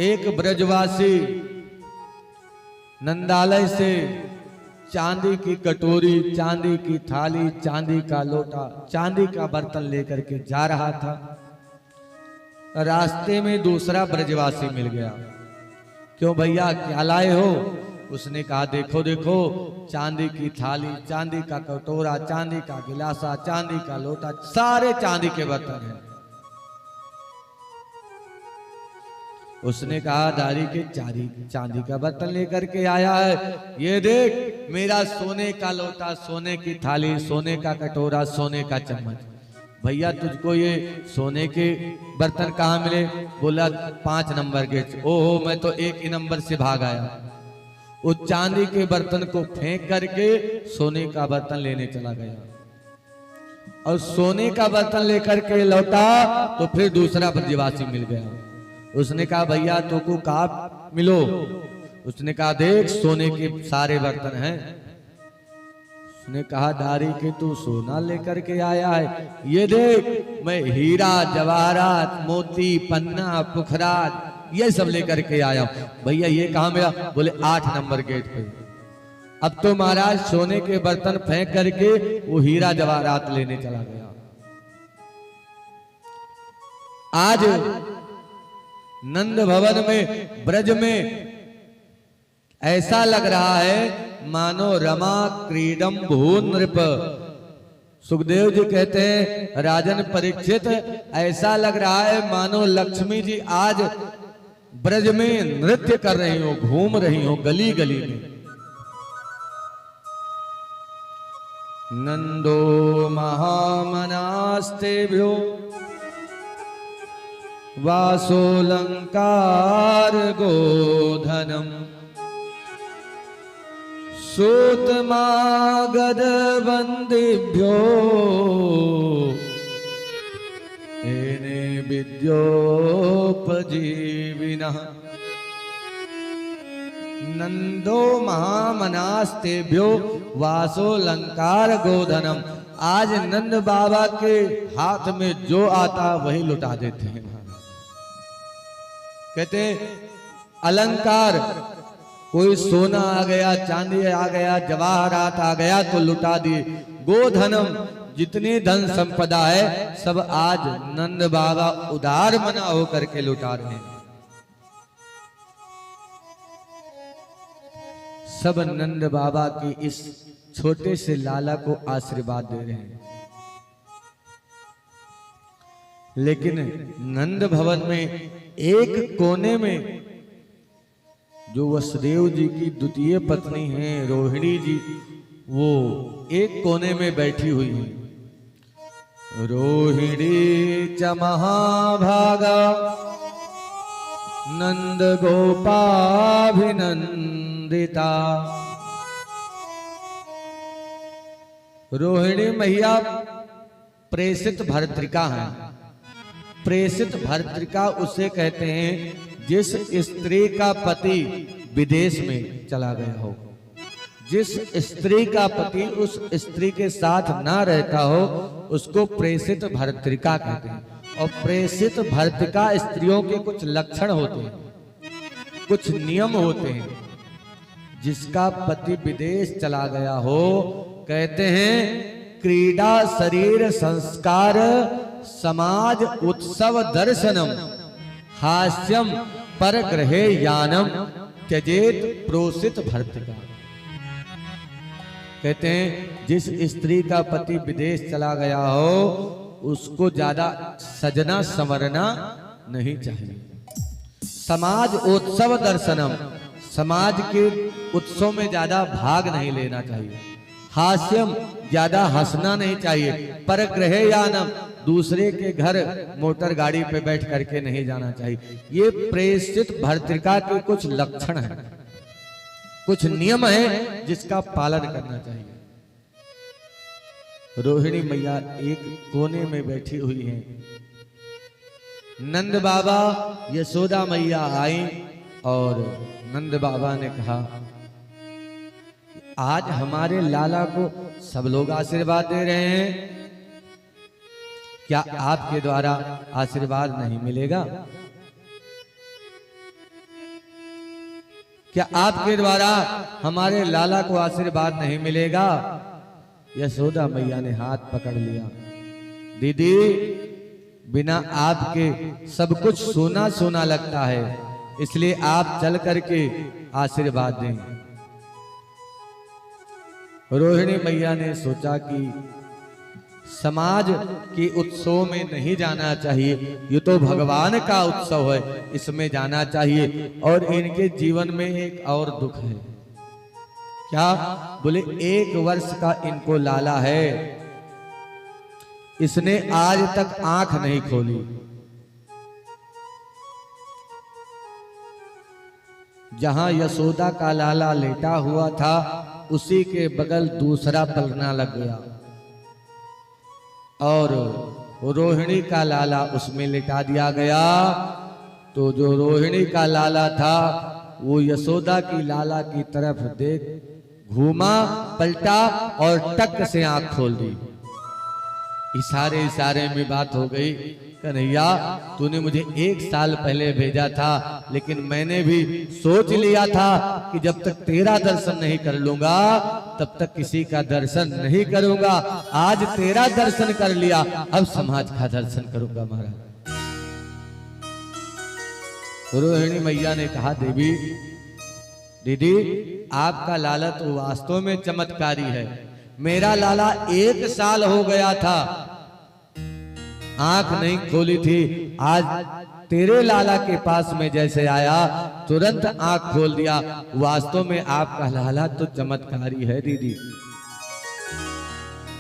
एक ब्रजवासी नंदालय से चांदी की कटोरी, चांदी की थाली, चांदी का लोटा, चांदी का बर्तन लेकर के जा रहा था। रास्ते में दूसरा ब्रजवासी मिल गया। क्यों भैया क्या लाए हो? उसने कहा देखो देखो, चांदी की थाली, चांदी का कटोरा, चांदी का गिलासा, चांदी का लोटा, सारे चांदी के बर्तन हैं। उसने कहा दारी के चांदी का बर्तन लेकर के आया है, ये देख मेरा सोने का लोटा, सोने की थाली, सोने का कटोरा, सोने का चम्मच। भैया तुझको ये सोने के बर्तन कहाँ मिले? बोला 5 नंबर के। ओहो, मैं तो 1 ही नंबर से भाग आया। उस चांदी के बर्तन को फेंक करके सोने का बर्तन लेने चला गया, और सोने का बर्तन लेकर के लौटा तो फिर दूसरा ब्रजवासी मिल गया। उसने कहा भैया तो को कहा मिलो? उसने कहा देख सोने के सारे बर्तन हैं। उसने कहा दारी के तू सोना लेकर के आया है, ये देख मैं हीरा, जवाहरात, मोती, पन्ना, पुखराज ये सब लेकर के आया हूं। भैया ये कहां मिला? बोले 8 नंबर गेट पे। अब तो महाराज सोने के बर्तन फेंक करके वो हीरा जवाहरात लेने चला गया। आज नंद भवन में, ब्रज में ऐसा लग रहा है मानो रमा क्रीडम भू नृप। सुखदेव जी कहते हैं राजन परीक्षित, ऐसा लग रहा है मानो लक्ष्मी जी आज ब्रज में नृत्य कर रही हो, घूम रही हो गली गली में। नंदो महामनास्तेभ्यो वासोलंकार गोधनम सूतमागध वंदिभ्यो एने विद्योपजीविनः। नंदो महामनास्तेभ्यो वासोलंकार गोधनम। आज नंद बाबा के हाथ में जो आता वही लुटा देते हैं। कहते अलंकार, कोई सोना आ गया, चांदी आ गया, जवाहरात आ गया तो लुटा दिए। गोधनम, जितनी धन संपदा है सब आज नंद बाबा उदार मना होकर के लुटा रहे हैं। सब नंद बाबा की इस छोटे से लाला को आशीर्वाद दे रहे हैं। लेकिन नंद भवन में एक कोने में जो वसुदेव जी की द्वितीय पत्नी हैं रोहिणी जी, वो एक कोने में बैठी हुई है। रोहिणी च महाभागा नंद गोपाभिनंदिता। रोहिणी मैया प्रेषित भर्तृका है। प्रेषित भर्तृका उसे कहते हैं जिस स्त्री का पति विदेश में चला गया हो, जिस स्त्री का पति उस स्त्री के साथ ना रहता हो उसको प्रेषित भर्तृका कहते हैं। और प्रेषित भर्तृका स्त्रियों के कुछ लक्षण होते हैं, कुछ नियम होते हैं। जिसका पति विदेश चला गया हो कहते हैं क्रीड़ा शरीर संस्कार समाज उत्सव दर्शनम हास्यम परग्रहे यानम त्यजेत प्रोसित भर्तृका। कहते हैं जिस स्त्री का पति विदेश चला गया हो उसको ज्यादा सजना संवरना नहीं चाहिए। समाज उत्सव दर्शनम, समाज के उत्सव में ज्यादा भाग नहीं लेना चाहिए। हास्यम, ज्यादा हंसना नहीं चाहिए। परग्रह यानम, दूसरे के घर मोटर गाड़ी पे बैठ करके नहीं जाना चाहिए। ये प्रेषित भर्तृका के कुछ लक्षण हैं, कुछ नियम हैं जिसका पालन करना चाहिए। रोहिणी मैया एक कोने में बैठी हुई हैं। नंद बाबा यशोदा मैया आई और नंद बाबा ने कहा आज हमारे लाला को सब लोग आशीर्वाद दे रहे हैं, क्या आपके द्वारा आशीर्वाद नहीं मिलेगा? क्या आपके द्वारा हमारे लाला को आशीर्वाद नहीं मिलेगा? यशोदा मैया ने हाथ पकड़ लिया। दीदी, बिना आपके सब कुछ सोना सोना लगता है, इसलिए आप चल करके आशीर्वाद दें। रोहिणी मैया ने सोचा कि समाज के उत्सव में नहीं जाना चाहिए, ये तो भगवान का उत्सव है, इसमें जाना चाहिए। और इनके जीवन में एक और दुख है। क्या? बोले 1 वर्ष का इनको लाला है, इसने आज तक आंख नहीं खोली। जहां यशोदा का लाला लेटा हुआ था उसी के बगल दूसरा पलना लग गया और रोहिणी का लाला उसमें लिटा दिया गया। तो जो रोहिणी का लाला था वो यशोदा की लाला की तरफ देख घूमा, पलटा और टक से आंख खोल दी। इशारे में बात हो गई। कन्हैया, तूने मुझे 1 साल पहले भेजा था, लेकिन मैंने भी सोच लिया था कि जब तक तेरा दर्शन नहीं कर लूंगा तब तक किसी का दर्शन नहीं करूंगा। आज तेरा दर्शन कर लिया, अब समाज का दर्शन करूंगा महाराज। रोहिणी मैया ने कहा देवी, दीदी, आपका लाला तो वास्तव में चमत्कारी है। मेरा लाला 1 साल हो गया था, आंख नहीं खोली थी। आज तेरे लाला के पास में जैसे आया तुरंत आंख खोल दिया। वास्तव में आपका लाला तो चमत्कारी है दीदी।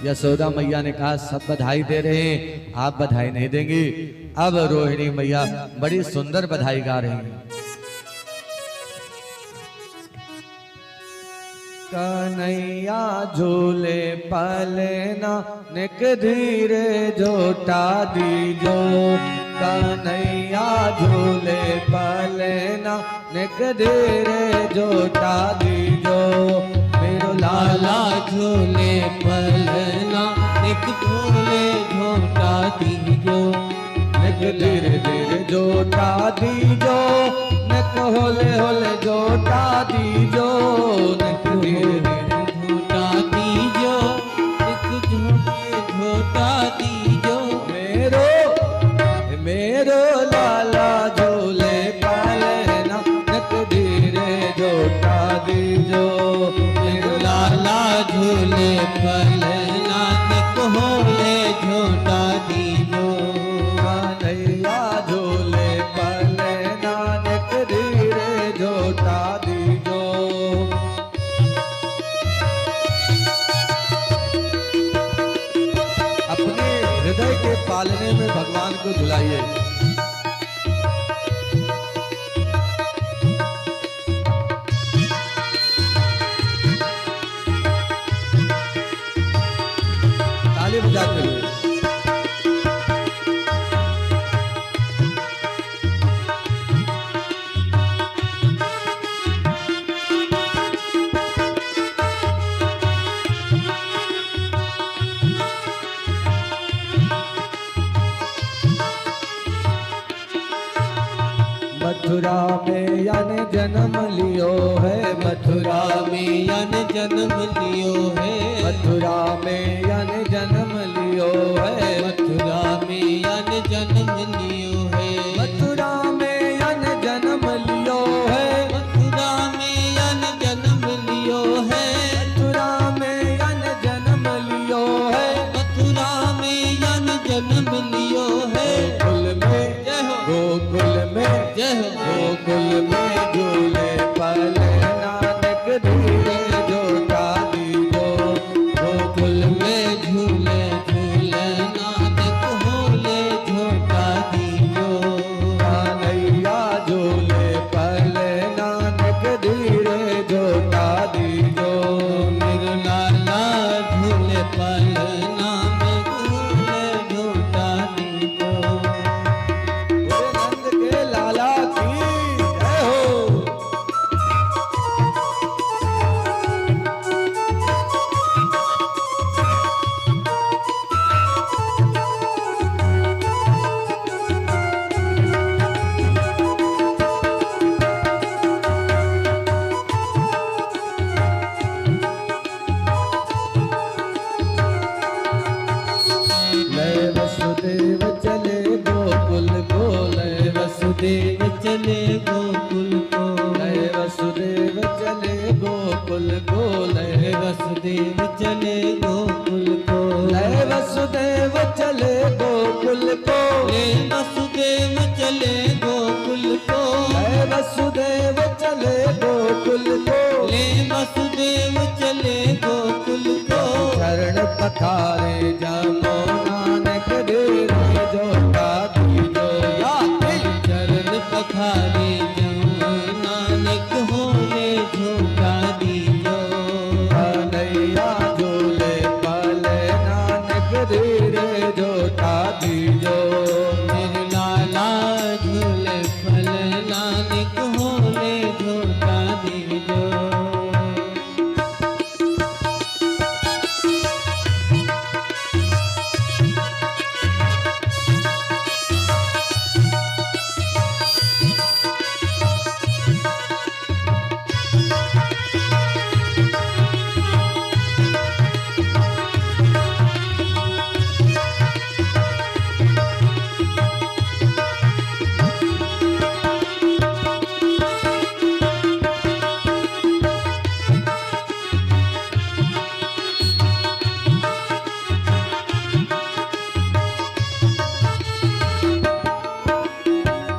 यशोदा मैया ने कहा सब बधाई दे रहे हैं, आप बधाई नहीं देंगी। अब रोहिणी मैया बड़ी सुंदर बधाई गा रही हैं। कन्हैया झूले पलना निक धीरे झोटा दीजो। कन्हैया झूले पलना निक धीरे झोटा दीजो। मेरो लाला झूले पलना निक झूले झोटा दीजो। निक धीरे धीरे झोटा दीजो। निक होले होले झोटा दीजो। निक धीरे धीरे झोटा दीजो। निक झूले झोटा दीजो। मेरो लाला झूले पलना निक धीरे झोटा दीजो। मेरो लाला झूले पलना निक होले झोटा दीजो। कन्हैया झूले पलना निक धीरे झोटा दीजो। अपने हृदय के पालने में भगवान को झुलाइए। ताली बजाते हुए। मथुरा में यन जन्म लियो है। मथुरा में यन जन्म लियो है। मथुरा में यन जन्म लियो है। मथुरा में यन जन्म लियो है। मथुरा में यन जन्म लियो है। मथुरा गोकुल में जय हो गोकुल में झूले पल नानक धीरे जोता दीजो गोकुल में झूले झूले नानक होले झोटा दीजो कन्हैया झूले पल नानक धीरे जोता दीजो मेरे लाला झूले पल नानक होले झोटा दीजो बोले नंद के लाला की जय हो। लय वसुदेव चले गोकुल को लय वसुदेव चले गोकुल को लय वसुदेव चले गोकुल को लय वसुदेव चले गोकुल को लय वसुदेव चले गोकुल को ले वसुदेव चले गोकुल को लय वसुदेव चले गोकुल को ले वसुदेव चले गोकुल को चरण पखारे जमो नानक धीरे जोता दीजो या चरण पखारे जम नानक होले झोटा दीजो कन्हैया झूले पल नानक धीरे जोता दीजो मेरे लाला झूले फल नानक होले झोटा दीजो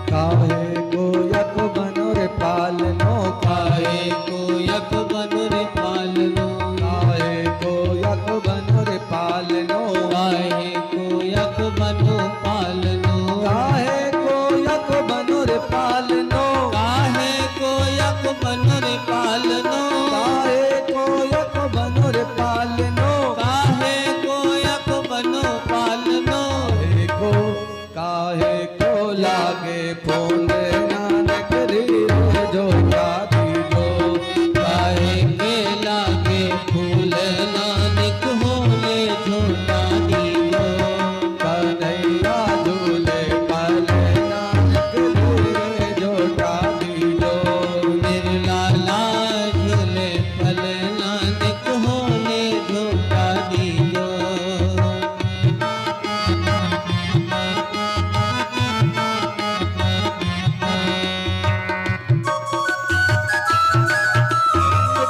काहे को यक बनो रे पालनो काहे को यक बन रे पालनो काहे को यक बनो रे पालनो काहे को यक बनो पालनो काहे को यक बनो रे पालनो काहे को यक बन रे पालनो काहे को यक बनो रे पालनो काहे को यक बनो पालनो काहे को लागे फोन नानक धीरे जोता दीजो काहे के लागे फूल नानक होले झोटा दीजो कन्हैया झूले पल नानक धीरे जोता दीजो मेरे लाला झूले फल नानक होले झोटा दीजो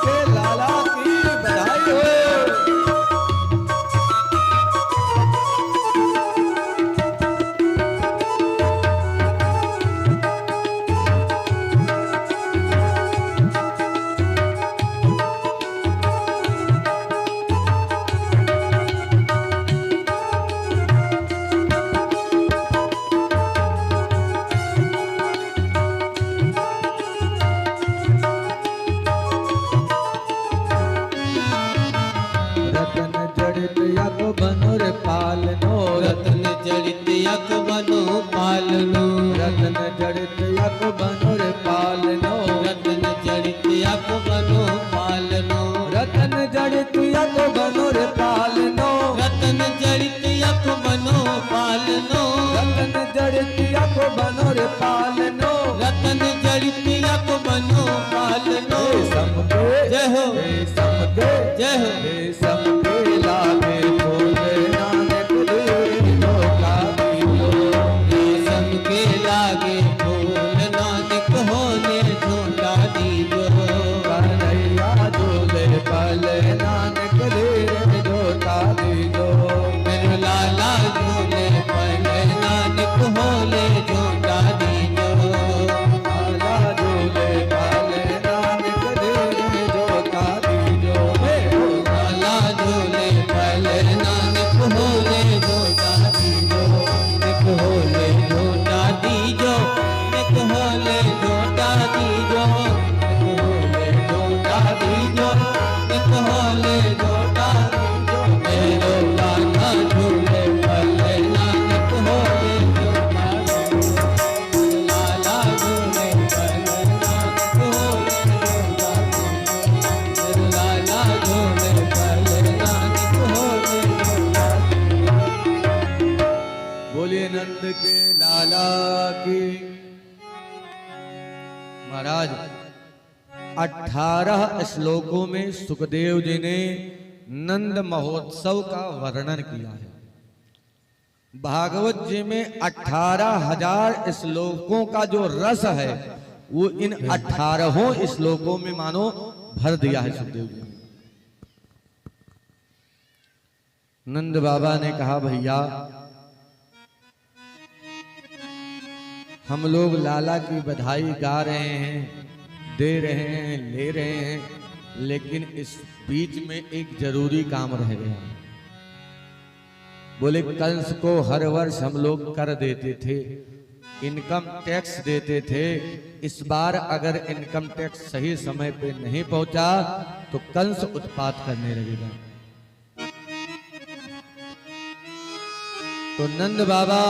के लाला की बधाई हो। रतन जड़ित यक बनो रे पालनो रतन जड़ित यक बनो पालनो रतन जड़ित यक बनो रे पालनो रतन जड़ित यक बनो पालनो रतन जड़ित यक बनो रे पालनो रतन जड़ित यक बनो पालनो रतन जड़ित यक बनो रे पालनो रतन जड़ित यक बनो पालनो समके जय हो समके जय हो समके लागे फूले नानक धीरे जोता दीजो रेशम के लागे फूल नानक होले झोटा दीजो कन्हैया झूले पल नानक धीरे जोता दीजो मेरे लाला झूले पल नानक होले झोटा के लाला की। महाराज 18 श्लोकों में सुखदेव जी ने नंद महोत्सव का वर्णन किया है। भागवत जी में 18,000 श्लोकों का जो रस है वो इन 18 श्लोकों में मानो भर दिया है सुखदेव जी ने। नंद बाबा ने कहा भैया हम लोग लाला की बधाई गा रहे हैं, दे रहे हैं, ले रहे हैं, लेकिन इस बीच में एक जरूरी काम रह गया। बोले कंस को हर वर्ष हम लोग कर देते थे, इनकम टैक्स देते थे। इस बार अगर इनकम टैक्स सही समय पे नहीं पहुंचा तो कंस उत्पात करने लगेगा। तो नंद बाबा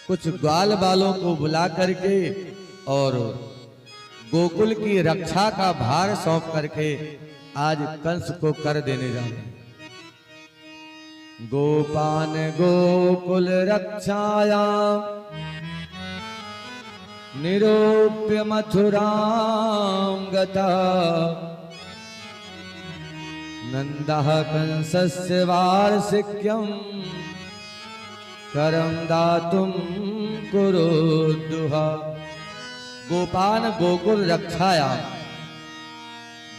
कुछ ग्वाल बालों को बुला करके और गोकुल की रक्षा का भार सौंप करके आज कंस को कर देने जा रहे हैं। गोपान गोकुल रक्षाया निरूप्य मथुरां गता नंदः कंसस्य वार्षिक्यं करम दातुम कुरुदुहा। गोपान गोकुल रक्षाया,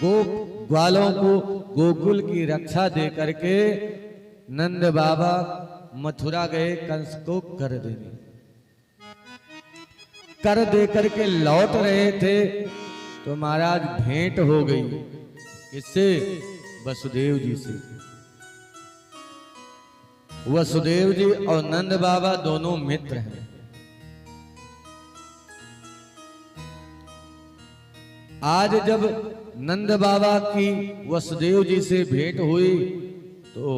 ग्वालों को गोकुल की रक्षा दे करके नंद बाबा मथुरा गए कंस को कर देने। कर दे करके लौट रहे थे तो महाराज भेंट हो गई। इससे वसुदेव जी से। वसुदेव जी और नंद बाबा दोनों मित्र हैं। आज जब नंद बाबा की वसुदेव जी से भेंट हुई तो